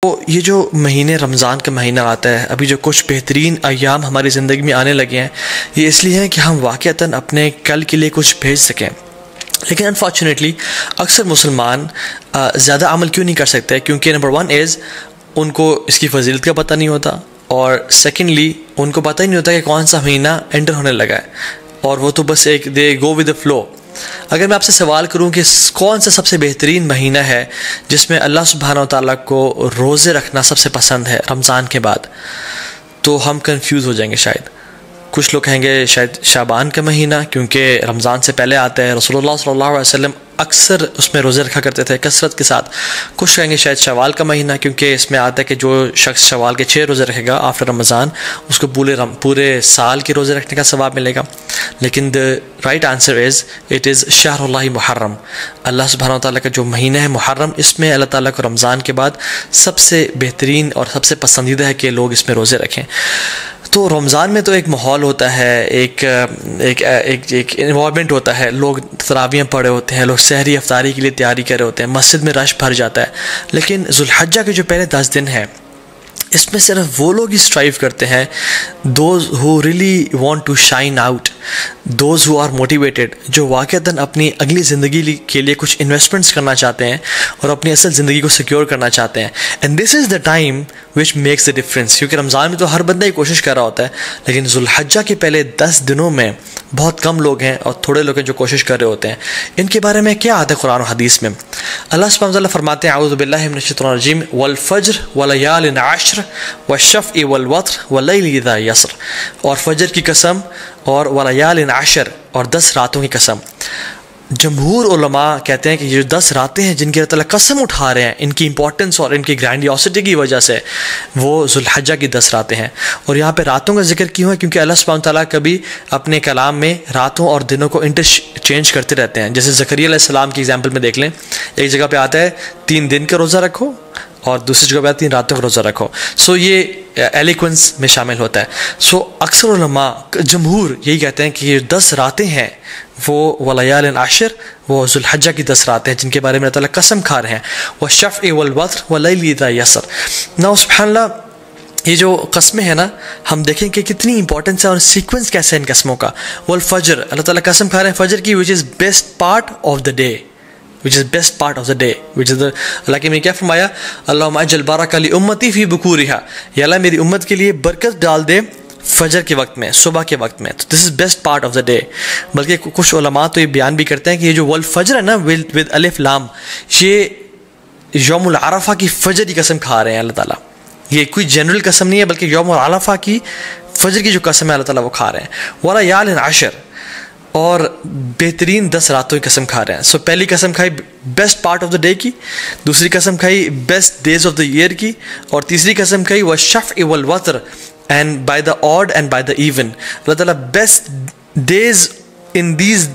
तो ये जो महीने रमज़ान का महीना आता है, अभी जो कुछ बेहतरीन अय्याम हमारी ज़िंदगी में आने लगे हैं, ये इसलिए हैं कि हम वाक़अतन अपने कल के लिए कुछ भेज सकें। लेकिन अनफॉर्चुनेटली अक्सर मुसलमान ज़्यादा अमल क्यों नहीं कर सकते? क्योंकि नंबर वन इज़ उनको इसकी फजीलत का पता नहीं होता, और सेकेंडली उनको पता ही नहीं होता कि कौन सा महीना एंटर होने लगा है, और वो तो बस एक दे गो विद द फ्लो। अगर मैं आपसे सवाल करूं कि कौन सा सबसे बेहतरीन महीना है जिसमें अल्लाह सुब्हानहू व तआला को रोज़े रखना सबसे पसंद है रमज़ान के बाद, तो हम कंफ्यूज हो जाएंगे शायद। कुछ लोग कहेंगे शायद शाबान का महीना, क्योंकि रमज़ान से पहले आता है, रसूलुल्लाह सल्लल्लाहु अलैहि वसल्लम अक्सर उसमें रोज़े रखा करते थे कसरत के साथ। कुछ कहेंगे शायद शवाल का महीना, क्योंकि इसमें आता है कि जो शख्स शवाल के 6 रोज़े रखेगा आफ्टर रमज़ान, उसको पूरे साल के रोज़े रखने का सवाब मिलेगा। लेकिन the right answer is it is शहरुल्लाह मुहर्रम। अल्लाह सुब्हानहू व तआला का जो महीना है मुहर्रम, इसमें अल्लाह ताला को रमज़ान के बाद सबसे बेहतरीन और सबसे पसंदीदा है कि लोग इसमें रोज़े रखें। तो रमज़ान में तो एक माहौल होता है, एक इन्वॉल्वमेंट होता है, लोग तरावियाँ पढ़े होते हैं, लोग सहरी अफ्तारी के लिए तैयारी कर रहे होते हैं, मस्जिद में रश भर जाता है। लेकिन ज़ुल्हज्जा के जो पहले 10 दिन हैं, इसमें सिर्फ वो लोग ही स्ट्राइव करते हैं, those who really want to shine out, those who are motivated, जो वाक़अतन अपनी अगली ज़िंदगी के लिए कुछ इन्वेस्टमेंट्स करना चाहते हैं और अपनी असल ज़िंदगी को सिक्योर करना चाहते हैं। And this is the time which makes the difference. क्योंकि रमज़ान में तो हर बंदा ही कोशिश कर रहा होता है, लेकिन ज़ुल्हज्जा के पहले 10 दिनों में बहुत कम लोग हैं और थोड़े लोग हैं जो कोशिश कर रहे होते हैं। इनके बारे में क्या आता है कुरान और हदीस में? अल्लाह सुब्हानहू व तआला फरमाते हैं, औज़ु बिल्लाहि मिनश शैतानिर रजीम, वल फज्र व लयालिन अश्र वश्शफ़इ वल वत्र वल्लैलि इज़ा यसर। और फजर की कसम और वलयालिन अश्र, और 10 रातों की कसम। जमहूर उलमा कहते हैं कि ये जो 10 रातें हैं जिनकी अल्लाह ताला कसम उठा रहे हैं, इनकी इंपॉर्टेंस और इनकी ग्रैंडियोसिटी की वजह से, वो ज़ुल्हज्जा की 10 रातें हैं। और यहाँ पे रातों का जिक्र क्यों है? क्योंकि अल्लाह सुब्हानहू व तआला कभी अपने कलाम में रातों और दिनों को इंटरचेंज करते रहते हैं। जैसे ज़करिया अलैहिस्सलाम की एग्जाम्पल में देख लें, एक जगह पे आता है 3 दिन का रोज़ा रखो, और दूसरी जगह पे 3 रातों का रोज़ा रखो। सो ये एलिक्वेंस में शामिल होता है। सो अक्सर उलमा जमहूर यही कहते हैं कि ये 10 रातें हैं वो वलयालिन अश्र, वो ज़ुल्हज्जा की 10 रातें हैं जिनके बारे में अल्लाह ताला कसम खा रहे हैं, वश्शफ़इ वल वत्र वल्लैलि इज़ा यसर। ना सुब्हानअल्लाह, ये जो कस्में हैं ना, हम देखें कि कितनी इंपॉर्टेंस है और सीक्वेंस कैसे है इन कस्मों का। वल फजर, अल्लाह ताला कसम खा रहे हैं फजर की, which is best part of the day, which is best part of the day, which is the, अल्लाह के में क्या फरमाया, अल्लाहुम्मा अज्जल बारक ली उम्मती फी बुकूरिहा, या अल्लाह मेरी उम्मत के लिए बरकत डाल दे फजर के वक्त में, सुबह के वक्त में। तो this is best part of the day. बल्कि कुछ उलमा तो ये बयान भी करते हैं कि ये जो वल फजर है ना, विद अलिफ लाम, ये यौमुल अरफा की फजर की कसम खा रहे हैं अल्लाह ताला। ये कोई जनरल कसम नहीं है, बल्कि यौमुल अरफा की फजर की जो कसम है अल्लाह ताला वो खा रहे हैं। वलयालिन अश्र, और बेहतरीन 10 रातों की कसम खा रहे हैं। सो पहली कसम खाई best part of the day की, दूसरी कसम खाई best days of the year की, और तीसरी कसम खाई वश्शफ़इ वल वत्र, and by the odd and by the even. Allah ताला best days in these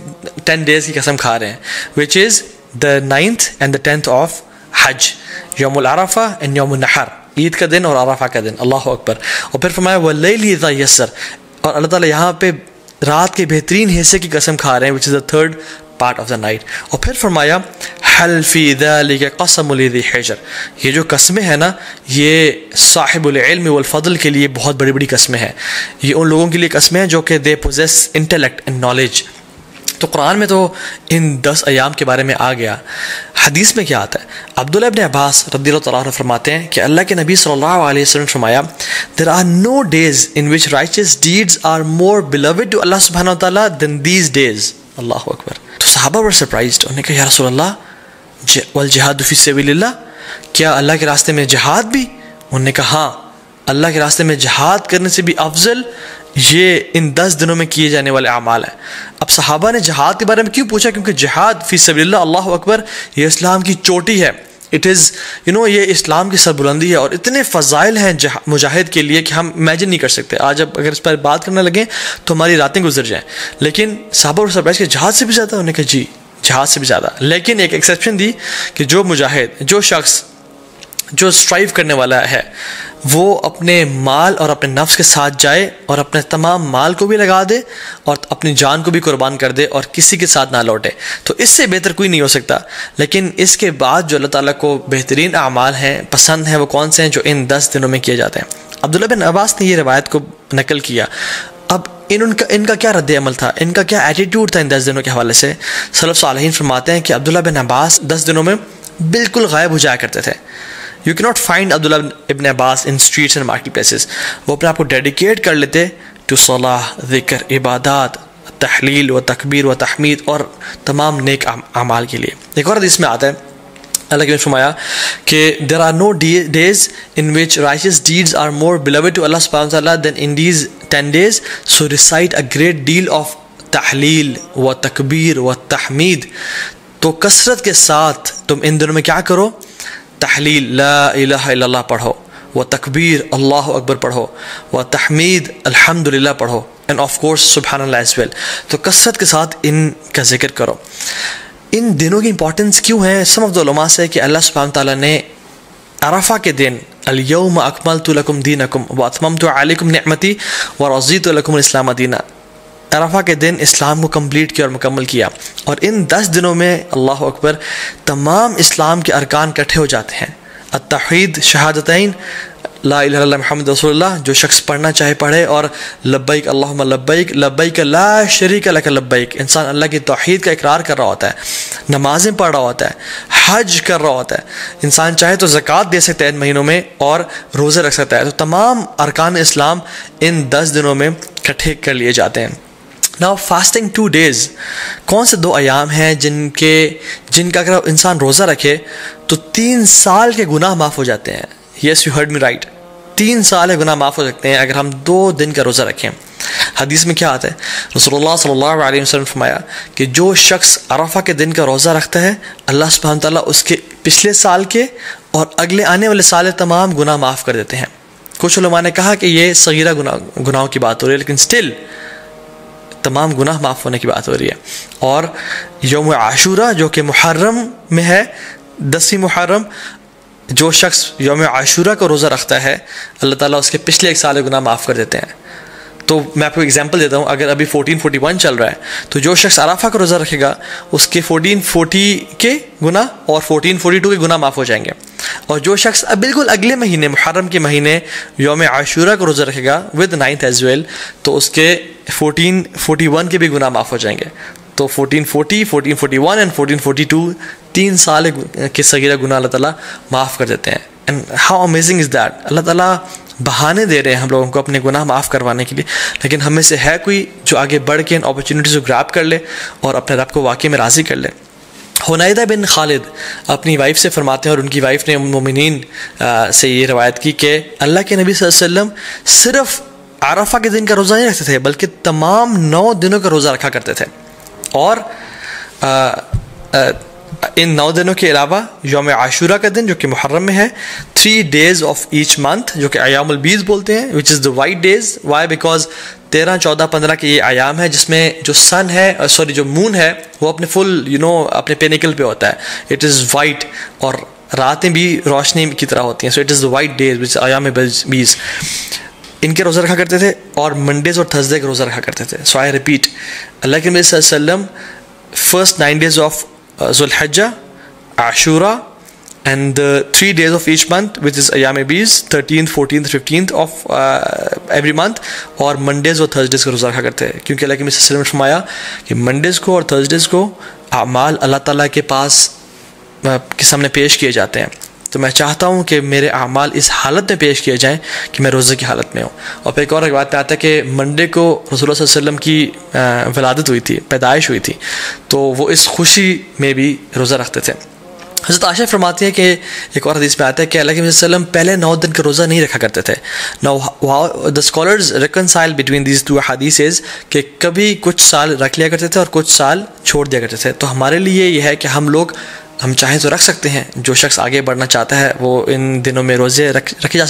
10 days की कसम खा रहे हैं, which is the 9th and the 10th of Hajj, यौमुल अरफा एंड यौमुन नहर, ईद का दिन और अरफा का दिन। अल्लाह अकबर। और फिर फरमाया वल्लैलि इज़ा यसर, और अल्लाह ताला यहाँ पे रात के बेहतरीन हिस्से की कसम खा रहे हैं, which is the 3rd part of the night. और फिर फरमाया हल फी ज़ालिका क़समुन लिज़ी हिजर, ये जो कस्में हैं ना, ये साहिबुल इल्म वल फ़ज़ल के लिए बहुत बड़ी बड़ी कस्में हैं। ये उन लोगों के लिए कस्में हैं जो कि they possess intellect and knowledge. तो कुरान में तो इन 10 अयाम के बारे में आ गया। हदीस में क्या आता है? अब्दुल्लाह इब्न अब्बास रज़ियल्लाहु तआला अन्हु फरमाते हैं कि अल्लाह के नबी सल्लल्लाहु अलैहि वसल्लम फरमाया, there are no days in which righteous deeds are more beloved to Allah सुब्हानहू व तआला देन दीज डेज। अल्लाहु अकबर। तो सहाबा वर सरप्राइज्ड, उन्होंने कहा या रसूल अल्लाह, वल जिहाद फी सबिलिल्लाह, क्या अल्लाह के रास्ते में जिहाद भी? उन्होंने कहा हाँ, अल्लाह के रास्ते में जिहाद करने से भी अफजल ये इन 10 दिनों में किए जाने वाले अमाल हैं। अब सहाबा ने जिहाद के बारे में क्यों पूछा? क्योंकि जिहाद फी सबिलिल्लाह, अल्लाहु अकबर, ये इस्लाम की चोटी है। इट इज़ ये इस्लाम की सरबुलंदी है, और इतने फ़ज़ाइल हैं मुजाहिद के लिए कि हम इमेजिन नहीं कर सकते। आज अब अगर इस पर बात करने लगे तो हमारी रातें गुजर जाएँ। लेकिन सहाबा और सरप्राइज के जिहाद से भी ज़्यादा? उन्होंने कहा जी, जिहाद से भी ज़्यादा। लेकिन एक एक्सेप्शन दी कि जो मुजाहिद, जो शख्स जो स्ट्राइव करने वाला है वो अपने माल और अपने नफ्स के साथ जाए और अपने तमाम माल को भी लगा दे और अपनी जान को भी कुर्बान कर दे और किसी के साथ ना लौटे, तो इससे बेहतर कोई नहीं हो सकता। लेकिन इसके बाद जो अल्लाह ताला को बेहतरीन अमाल हैं, पसंद हैं, वो कौन से हैं? जो इन 10 दिनों में किए जाते हैं। अब्दुल्ला बिन अब्बास ने ये रवायत को नकल किया। अब इनका क्या रद्द अमल था, इनका क्या एटीट्यूड था इन 10 दिनों के हवाले से? सलफ़ सालिहीन फरमाते हैं कि अब्दुल्ला बिन अब्बास 10 दिनों में बिल्कुल गायब हो जाया करते थे। You can not find Abdullah ibn Abbas in streets and market places. वो अपने आप को डेडिकेट कर लेते टू सलाह, ज़िक्र, इबादत, तहलील व तकबीर व तहमीद और तमाम नेक अमाल के लिए। एक और हदीस में आता है, अल्लाह ने फरमाया कि there are no days in which righteous deeds are more beloved to Allah सुब्हानहू व तआला then in these 10 days, so recite a great deal of तहलील व तकबीर व तहमीद। तो कसरत के साथ तुम इन दिनों में क्या करो? तहलील ला इलाहा इल्लल्लाह पढ़ो, व तकबीर अल्लाहु अकबर पढ़ो, व तहमीद अल्हम्दुलिल्लाह पढ़ो, एंड ऑफ कोर्स सुब्हानल्लाह एज़ वेल। तो कसरत के साथ इनका जिक्र करो। इन दिनों की इंपॉर्टेंस क्यों है? सम ऑफ द उलमा से कि अल्लाह सुब्हानहू व तआला ने अरफा के दिन अल-यौम अकमलतु लकुम दीनकुम व अतममतु अलैकुम निअमती व रज़ीतु लकुम इस्लाम दीना, अरफा के दिन इस्लाम को कंप्लीट किया और मुकम्मल किया। और इन 10 दिनों में अल्लाह अकबर तमाम इस्लाम के अरकान इकट्ठे हो जाते हैं। अत-तौहीद, शहादतैन, ला इलाहा इल्लल्लाह मुहम्मद रसूलुल्लाह, जो शख्स पढ़ना चाहे पढ़े, और लब्बैक अल्लाहुम्मा लब्बैक, लब्बैक ला शरीका लक लब्बैक। इंसान अल्लाह की तौहीद का इकरार कर रहा होता है, नमाजें पढ़ रहा होता है, हज कर रहा होता है। इंसान चाहे तो ज़कात दे सकता है इन महीनों में और रोज़े रख सकता है। तो तमाम अरकान इस्लाम इन 10 दिनों में इकट्ठे कर लिए जाते हैं। नाउ फास्टिंग 2 days, कौन से 2 अयाम हैं जिनका अगर इंसान रोज़ा रखे तो 3 साल के गुनाह माफ़ हो जाते हैं। Yes, you heard me right, 3 साल के गुनाह माफ़ हो सकते हैं अगर हम 2 दिन का रोज़ा रखें। हदीस में क्या आता है? रसूलुल्लाह सल्लल्लाहु अलैहि वसल्लम ने फरमाया कि जो शख्स अरफा के दिन का रोज़ा रखता है, अल्लाह सुब्हानहू व तआला उसके पिछले साल के और अगले आने वाले साल के तमाम गुनाह माफ़ कर देते हैं। कुछ उलमा ने कहा कि ये सगीरा गुनाहों की बात हो रही है, लेकिन स्टिल तमाम गुनाह माफ़ होने की बात हो रही है। और यौम आशूरा जो कि मुहर्रम में है, 10वीं मुहर्रम, जो शख्स यौम आशूरा को रोज़ा रखता है, अल्लाह ताला उसके पिछले 1 साल के गुनाह माफ़ कर देते हैं। तो मैं आपको एग्जांपल देता हूँ, अगर अभी 1441 चल रहा है तो जो शख्स अराफा का रोज़ा रखेगा उसके 1440 के गुनाह और 1442 के गुनाह माफ़ हो जाएंगे। और जो शख्स अब बिल्कुल अगले महीने मुहर्रम के महीने यौम आशूरा को रोज़ा रखेगा विद 9th एज वेल, तो उसके 1441 के भी गुनाह माफ़ हो जाएंगे। तो 1440, 1441 एंड 1442 3 साल के सगीरा गुनाह अल्लाह ताला माफ़ कर देते हैं। And how amazing is that! Allah ताला बहाने दे रहे हैं हम लोगों को अपने गुनाह माफ़ करवाने के लिए, लेकिन हमें से है कोई जो आगे बढ़ के इन अपॉर्चुनिटीज़ को ग्रैब कर ले और अपने रब को वाकई में राज़ी कर ले। हुनैदा बिन खालिद अपनी वाइफ से फरमाते हैं, और उनकी वाइफ ने मोमिनीन से ये रवायत की कि अल्लाह के नबी सल्लल्लाहु अलैहि वसल्लम सिर्फ़ अरफा के दिन का रोज़ा नहीं रखते थे, बल्कि तमाम 9 दिनों का रोज़ा रखा करते थे। और इन 9 दिनों के अलावा यौम आशूरा का दिन जो कि मुहर्रम में है, 3 days ऑफ ईच मंथ जो कि अयामुल बीज़ बोलते हैं, which is the white days. Why? Because 13, 14, 15 के ये आयाम है जिसमें जो सन है, सॉरी जो मून है, वो अपने फुल अपने पेनिकल पे होता है, इट इज़ वाइट, और रातें भी रोशनी की तरह होती हैं। So it is the white days which अयाम बीज़। इनके रोज़ा रखा करते थे और मंडेज़ और थर्सडे के रोज़ा रखा करते थे। सो आई रिपीट, अल्लाह के नबी सल्लल्लाहु अलैहि वसल्लम first 9 days of Zulhijjah, Ashura, and the 3 days of each month which is अयाम बीज़, 13th, 14th, 15th of every month, और मंडेज़ और थर्सडेज़ को रोज़ा रखा करते हैं, क्योंकि अल्लाह के नबी सल्लल्लाहु अलैहि वसल्लम ने फरमाया कि मंडेज़ को और थर्सडेज़ को अमाल अल्लाह ताला के पास के सामने पेश किए जाते हैं। तो मैं चाहता हूँ कि मेरे अमाल इस हालत में पेश किए जाएँ कि मैं रोज़े की हालत में हूँ। और फिर एक और बात में आता है कि मंडे को रसूलुल्लाह सल्लल्लाहु अलैहि वसल्लम की विलादत हुई थी, पैदाइश हुई थी, तो वो इस खुशी में भी रोज़ा रखते थे। हज़रत आयशा फरमाती है कि एक और हदीस में आता है कि अल्लाह के नबी सल्लल्लाहु अलैहि वसल्लम पहले 9 दिन का रोज़ा नहीं रखा करते थे। Now the scholars reconcile between these 2 हदीसेस कि कभी कुछ साल रख लिया करते थे और कुछ साल छोड़ दिया करते थे। तो हमारे लिए ये है कि हम चाहें तो रख सकते हैं, जो शख्स आगे बढ़ना चाहता है वो इन दिनों में रोज़े रखे जा सकते हैं।